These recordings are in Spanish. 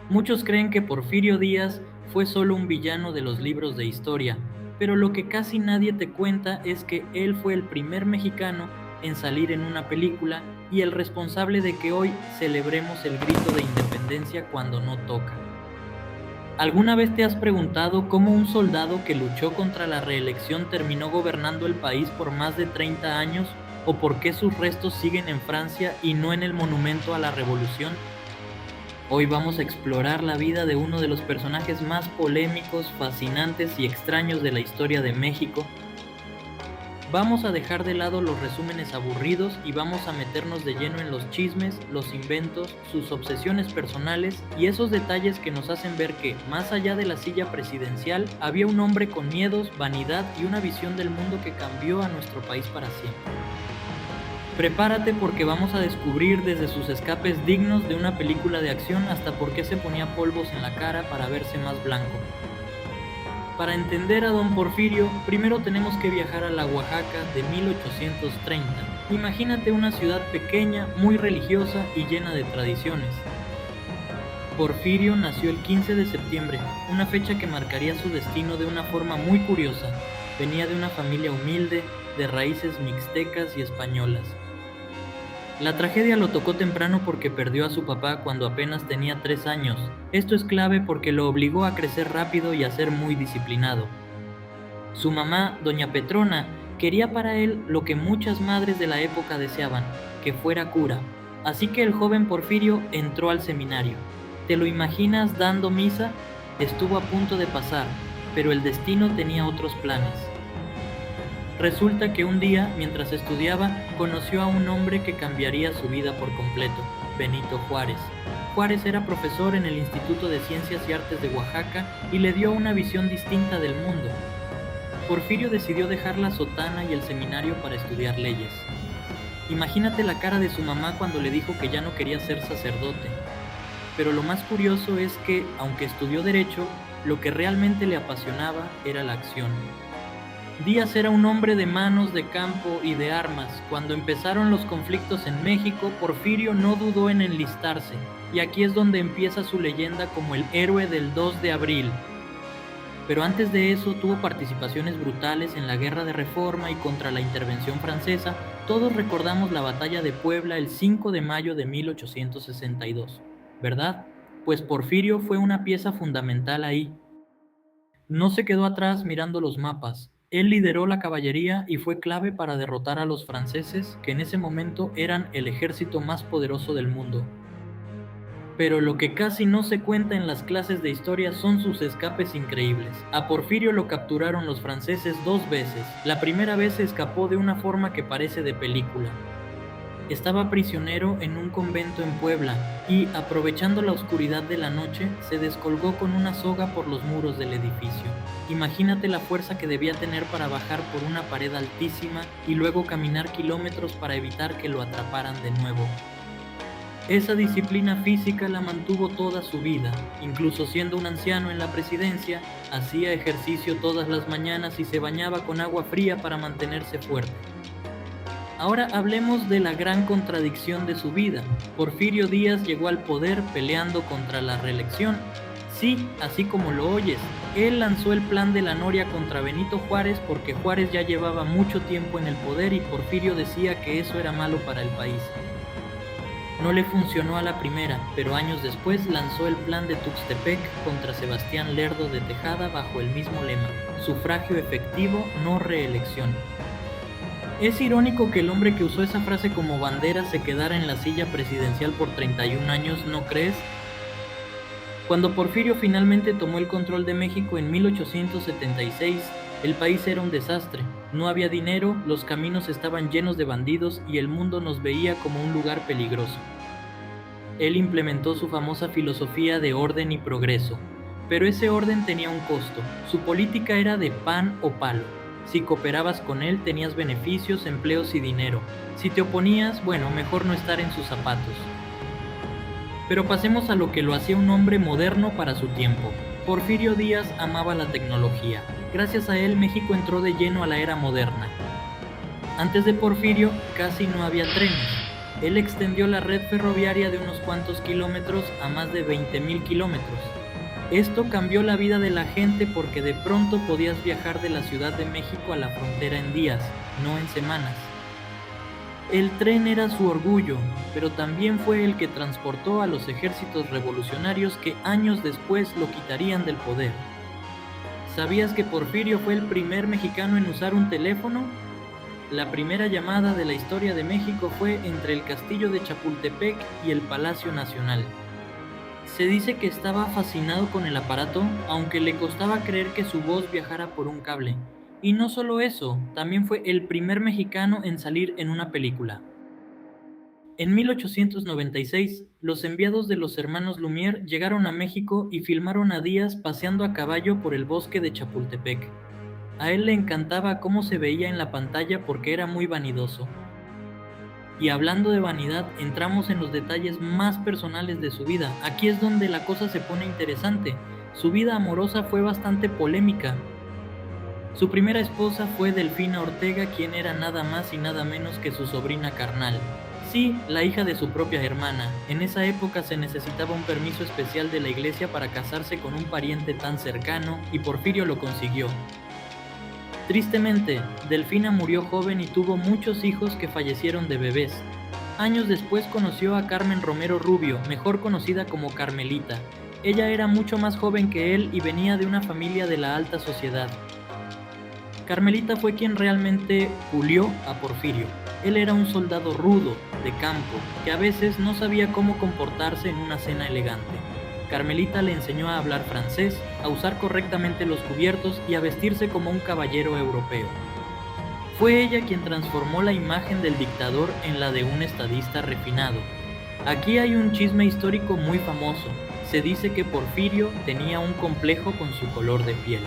Muchos creen que Porfirio Díaz fue solo un villano de los libros de historia, pero lo que casi nadie te cuenta es que él fue el primer mexicano en salir en una película y el responsable de que hoy celebremos el grito de independencia cuando no toca. ¿Alguna vez te has preguntado cómo un soldado que luchó contra la reelección terminó gobernando el país por más de 30 años? ¿O por qué sus restos siguen en Francia y no en el monumento a la Revolución? Hoy vamos a explorar la vida de uno de los personajes más polémicos, fascinantes y extraños de la historia de México. Vamos a dejar de lado los resúmenes aburridos y vamos a meternos de lleno en los chismes, los inventos, sus obsesiones personales y esos detalles que nos hacen ver que, más allá de la silla presidencial, había un hombre con miedos, vanidad y una visión del mundo que cambió a nuestro país para siempre. Prepárate porque vamos a descubrir desde sus escapes dignos de una película de acción hasta por qué se ponía polvos en la cara para verse más blanco. Para entender a Don Porfirio, primero tenemos que viajar a la Oaxaca de 1830. Imagínate una ciudad pequeña, muy religiosa y llena de tradiciones. Porfirio nació el 15 de septiembre, una fecha que marcaría su destino de una forma muy curiosa. Venía de una familia humilde, de raíces mixtecas y españolas. La tragedia lo tocó temprano porque perdió a su papá cuando apenas tenía 3 años. Esto es clave porque lo obligó a crecer rápido y a ser muy disciplinado. Su mamá, doña Petrona, quería para él lo que muchas madres de la época deseaban, que fuera cura. Así que el joven Porfirio entró al seminario. ¿Te lo imaginas dando misa? Estuvo a punto de pasar, pero el destino tenía otros planes. Resulta que un día, mientras estudiaba, conoció a un hombre que cambiaría su vida por completo, Benito Juárez. Juárez era profesor en el Instituto de Ciencias y Artes de Oaxaca y le dio una visión distinta del mundo. Porfirio decidió dejar la sotana y el seminario para estudiar leyes. Imagínate la cara de su mamá cuando le dijo que ya no quería ser sacerdote. Pero lo más curioso es que, aunque estudió Derecho, lo que realmente le apasionaba era la acción. Díaz era un hombre de manos, de campo y de armas. Cuando empezaron los conflictos en México, Porfirio no dudó en enlistarse, y aquí es donde empieza su leyenda como el héroe del 2 de abril. Pero antes de eso tuvo participaciones brutales en la Guerra de Reforma y contra la intervención francesa. Todos recordamos la batalla de Puebla el 5 de mayo de 1862, ¿verdad? Pues Porfirio fue una pieza fundamental ahí. No se quedó atrás mirando los mapas. Él lideró la caballería y fue clave para derrotar a los franceses, que en ese momento eran el ejército más poderoso del mundo. Pero lo que casi no se cuenta en las clases de historia son sus escapes increíbles. A Porfirio lo capturaron los franceses 2 veces. La primera vez se escapó de una forma que parece de película. Estaba prisionero en un convento en Puebla y, aprovechando la oscuridad de la noche, se descolgó con una soga por los muros del edificio. Imagínate la fuerza que debía tener para bajar por una pared altísima y luego caminar kilómetros para evitar que lo atraparan de nuevo. Esa disciplina física la mantuvo toda su vida. Incluso siendo un anciano en la presidencia, hacía ejercicio todas las mañanas y se bañaba con agua fría para mantenerse fuerte. Ahora hablemos de la gran contradicción de su vida. Porfirio Díaz llegó al poder peleando contra la reelección. Sí, así como lo oyes, él lanzó el plan de la Noria contra Benito Juárez porque Juárez ya llevaba mucho tiempo en el poder y Porfirio decía que eso era malo para el país. No le funcionó a la primera, pero años después lanzó el plan de Tuxtepec contra Sebastián Lerdo de Tejada bajo el mismo lema: sufragio efectivo, no reelección. Es irónico que el hombre que usó esa frase como bandera se quedara en la silla presidencial por 31 años, ¿no crees? Cuando Porfirio finalmente tomó el control de México en 1876, el país era un desastre. No había dinero, los caminos estaban llenos de bandidos y el mundo nos veía como un lugar peligroso. Él implementó su famosa filosofía de orden y progreso, pero ese orden tenía un costo. Su política era de pan o palo. Si cooperabas con él tenías beneficios, empleos y dinero. Si te oponías, bueno, mejor no estar en sus zapatos. Pero pasemos a lo que lo hacía un hombre moderno para su tiempo. Porfirio Díaz amaba la tecnología. Gracias a él México entró de lleno a la era moderna. Antes de Porfirio casi no había trenes. Él extendió la red ferroviaria de unos cuantos kilómetros a más de 20.000 kilómetros. Esto cambió la vida de la gente porque de pronto podías viajar de la Ciudad de México a la frontera en días, no en semanas. El tren era su orgullo, pero también fue el que transportó a los ejércitos revolucionarios que años después lo quitarían del poder. ¿Sabías que Porfirio fue el primer mexicano en usar un teléfono? La primera llamada de la historia de México fue entre el castillo de Chapultepec y el Palacio Nacional. Se dice que estaba fascinado con el aparato, aunque le costaba creer que su voz viajara por un cable. Y no solo eso, también fue el primer mexicano en salir en una película. En 1896, los enviados de los hermanos Lumière llegaron a México y filmaron a Díaz paseando a caballo por el bosque de Chapultepec. A él le encantaba cómo se veía en la pantalla porque era muy vanidoso. Y hablando de vanidad, entramos en los detalles más personales de su vida. Aquí es donde la cosa se pone interesante. Su vida amorosa fue bastante polémica. Su primera esposa fue Delfina Ortega, quien era nada más y nada menos que su sobrina carnal. Sí, la hija de su propia hermana. En esa época se necesitaba un permiso especial de la iglesia para casarse con un pariente tan cercano, y Porfirio lo consiguió. Tristemente, Delfina murió joven y tuvo muchos hijos que fallecieron de bebés. Años después conoció a Carmen Romero Rubio, mejor conocida como Carmelita. Ella era mucho más joven que él y venía de una familia de la alta sociedad. Carmelita fue quien realmente pulió a Porfirio. Él era un soldado rudo, de campo, que a veces no sabía cómo comportarse en una cena elegante. Carmelita le enseñó a hablar francés, a usar correctamente los cubiertos y a vestirse como un caballero europeo. Fue ella quien transformó la imagen del dictador en la de un estadista refinado. Aquí hay un chisme histórico muy famoso. Se dice que Porfirio tenía un complejo con su color de piel.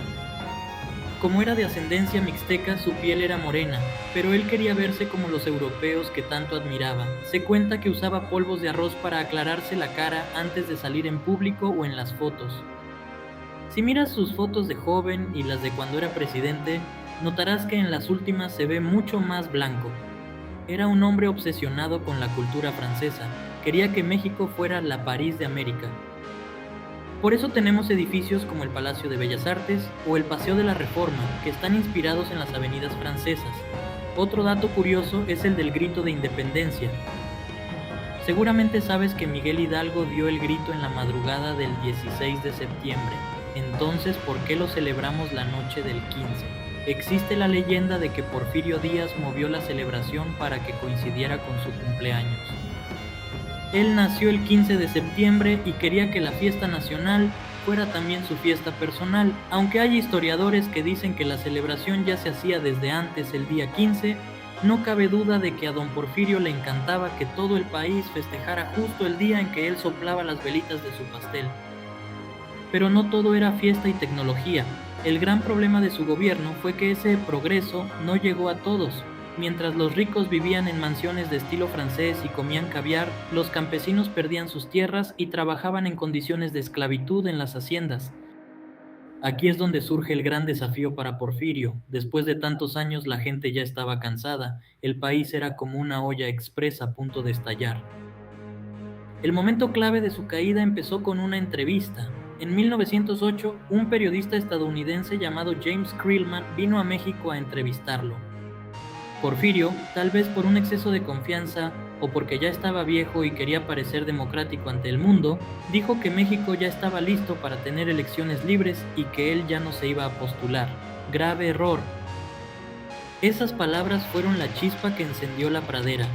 Como era de ascendencia mixteca, su piel era morena, pero él quería verse como los europeos que tanto admiraba. Se cuenta que usaba polvos de arroz para aclararse la cara antes de salir en público o en las fotos. Si miras sus fotos de joven y las de cuando era presidente, notarás que en las últimas se ve mucho más blanco. Era un hombre obsesionado con la cultura francesa. Quería que México fuera la París de América. Por eso tenemos edificios como el Palacio de Bellas Artes o el Paseo de la Reforma, que están inspirados en las avenidas francesas. Otro dato curioso es el del grito de independencia. Seguramente sabes que Miguel Hidalgo dio el grito en la madrugada del 16 de septiembre. Entonces, ¿por qué lo celebramos la noche del 15? Existe la leyenda de que Porfirio Díaz movió la celebración para que coincidiera con su cumpleaños. Él nació el 15 de septiembre y quería que la fiesta nacional fuera también su fiesta personal, aunque hay historiadores que dicen que la celebración ya se hacía desde antes, el día 15, no cabe duda de que a don Porfirio le encantaba que todo el país festejara justo el día en que él soplaba las velitas de su pastel. Pero no todo era fiesta y tecnología. El gran problema de su gobierno fue que ese progreso no llegó a todos. Mientras los ricos vivían en mansiones de estilo francés y comían caviar, los campesinos perdían sus tierras y trabajaban en condiciones de esclavitud en las haciendas. Aquí es donde surge el gran desafío para Porfirio. Después de tantos años la gente ya estaba cansada, el país era como una olla express a punto de estallar. El momento clave de su caída empezó con una entrevista. En 1908, un periodista estadounidense llamado James Creelman vino a México a entrevistarlo. Porfirio, tal vez por un exceso de confianza o porque ya estaba viejo y quería parecer democrático ante el mundo, dijo que México ya estaba listo para tener elecciones libres y que él ya no se iba a postular. Grave error. Esas palabras fueron la chispa que encendió la pradera.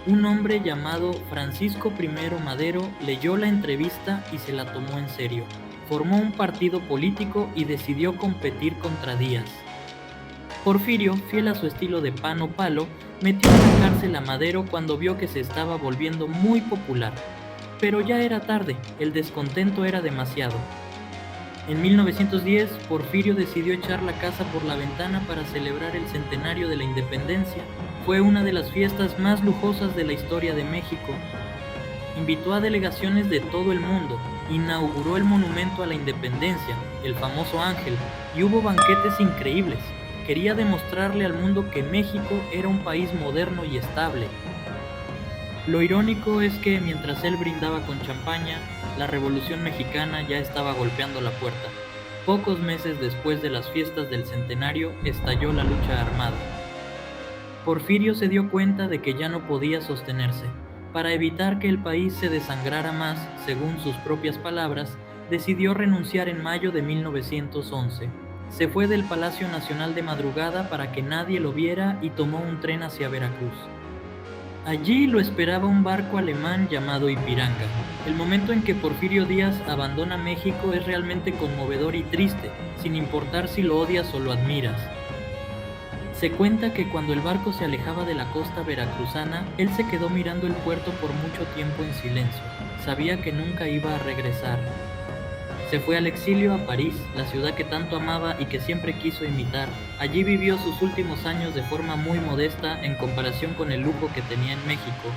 Un hombre llamado Francisco I. Madero leyó la entrevista y se la tomó en serio. Formó un partido político y decidió competir contra Díaz. Porfirio, fiel a su estilo de pan o palo, metió en la cárcel a Madero cuando vio que se estaba volviendo muy popular. Pero ya era tarde, el descontento era demasiado. En 1910, Porfirio decidió echar la casa por la ventana para celebrar el centenario de la independencia. Fue una de las fiestas más lujosas de la historia de México. Invitó a delegaciones de todo el mundo, inauguró el monumento a la independencia, el famoso Ángel, y hubo banquetes increíbles. Quería demostrarle al mundo que México era un país moderno y estable. Lo irónico es que mientras él brindaba con champaña, la Revolución Mexicana ya estaba golpeando la puerta. Pocos meses después de las fiestas del centenario, estalló la lucha armada. Porfirio se dio cuenta de que ya no podía sostenerse. Para evitar que el país se desangrara más, según sus propias palabras, decidió renunciar en mayo de 1911. Se fue del Palacio Nacional de madrugada para que nadie lo viera y tomó un tren hacia Veracruz. Allí lo esperaba un barco alemán llamado Ipiranga. El momento en que Porfirio Díaz abandona México es realmente conmovedor y triste, sin importar si lo odias o lo admiras. Se cuenta que cuando el barco se alejaba de la costa veracruzana, él se quedó mirando el puerto por mucho tiempo en silencio. Sabía que nunca iba a regresar. Se fue al exilio a París, la ciudad que tanto amaba y que siempre quiso imitar. Allí vivió sus últimos años de forma muy modesta en comparación con el lujo que tenía en México.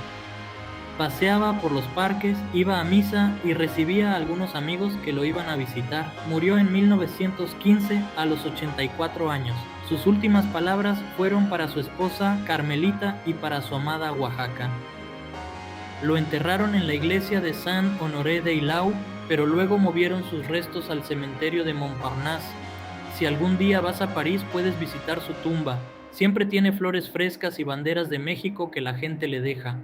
Paseaba por los parques, iba a misa y recibía a algunos amigos que lo iban a visitar. Murió en 1915 a los 84 años. Sus últimas palabras fueron para su esposa Carmelita y para su amada Oaxaca. Lo enterraron en la iglesia de Saint-Honoré d'Eylau, pero luego movieron sus restos al cementerio de Montparnasse. Si algún día vas a París puedes visitar su tumba. Siempre tiene flores frescas y banderas de México que la gente le deja.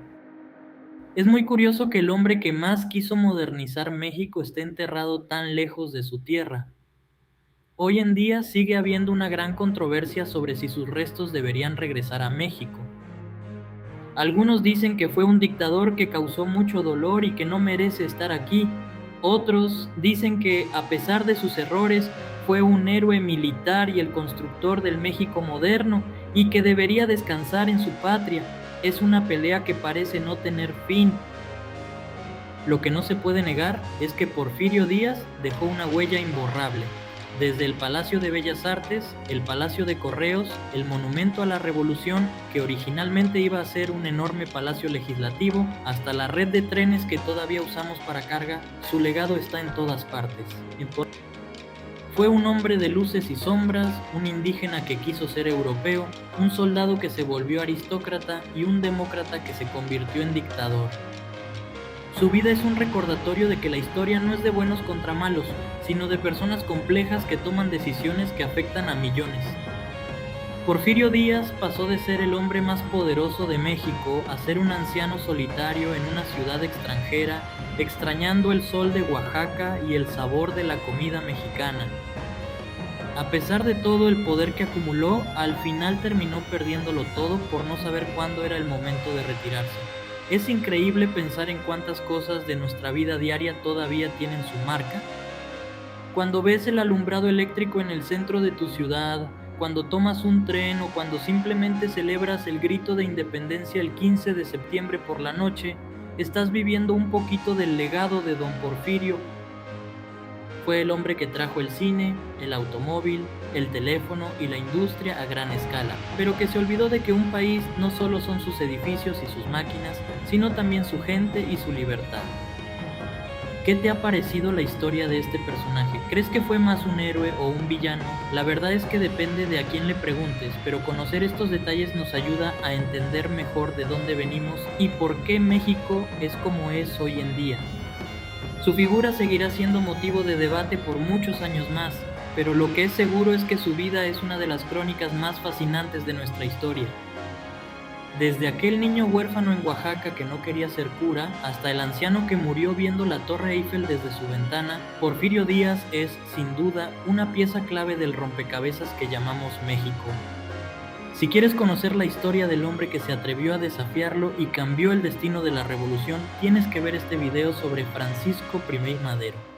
Es muy curioso que el hombre que más quiso modernizar México esté enterrado tan lejos de su tierra. Hoy en día sigue habiendo una gran controversia sobre si sus restos deberían regresar a México. Algunos dicen que fue un dictador que causó mucho dolor y que no merece estar aquí. Otros dicen que, a pesar de sus errores, fue un héroe militar y el constructor del México moderno y que debería descansar en su patria. Es una pelea que parece no tener fin. Lo que no se puede negar es que Porfirio Díaz dejó una huella imborrable. Desde el Palacio de Bellas Artes, el Palacio de Correos, el Monumento a la Revolución, que originalmente iba a ser un enorme palacio legislativo, hasta la red de trenes que todavía usamos para carga, su legado está en todas partes. Fue un hombre de luces y sombras, un indígena que quiso ser europeo, un soldado que se volvió aristócrata y un demócrata que se convirtió en dictador. Su vida es un recordatorio de que la historia no es de buenos contra malos, sino de personas complejas que toman decisiones que afectan a millones. Porfirio Díaz pasó de ser el hombre más poderoso de México a ser un anciano solitario en una ciudad extranjera, extrañando el sol de Oaxaca y el sabor de la comida mexicana. A pesar de todo el poder que acumuló, al final terminó perdiéndolo todo por no saber cuándo era el momento de retirarse. Es increíble pensar en cuántas cosas de nuestra vida diaria todavía tienen su marca. Cuando ves el alumbrado eléctrico en el centro de tu ciudad, cuando tomas un tren o cuando simplemente celebras el grito de independencia el 15 de septiembre por la noche, estás viviendo un poquito del legado de don Porfirio. Fue el hombre que trajo el cine, el automóvil, el teléfono y la industria a gran escala, pero que se olvidó de que un país no solo son sus edificios y sus máquinas, sino también su gente y su libertad. ¿Qué te ha parecido la historia de este personaje? ¿Crees que fue más un héroe o un villano? La verdad es que depende de a quién le preguntes, pero conocer estos detalles nos ayuda a entender mejor de dónde venimos y por qué México es como es hoy en día. Su figura seguirá siendo motivo de debate por muchos años más, pero lo que es seguro es que su vida es una de las crónicas más fascinantes de nuestra historia. Desde aquel niño huérfano en Oaxaca que no quería ser cura, hasta el anciano que murió viendo la Torre Eiffel desde su ventana, Porfirio Díaz es, sin duda, una pieza clave del rompecabezas que llamamos México. Si quieres conocer la historia del hombre que se atrevió a desafiarlo y cambió el destino de la revolución, tienes que ver este video sobre Francisco I. Madero.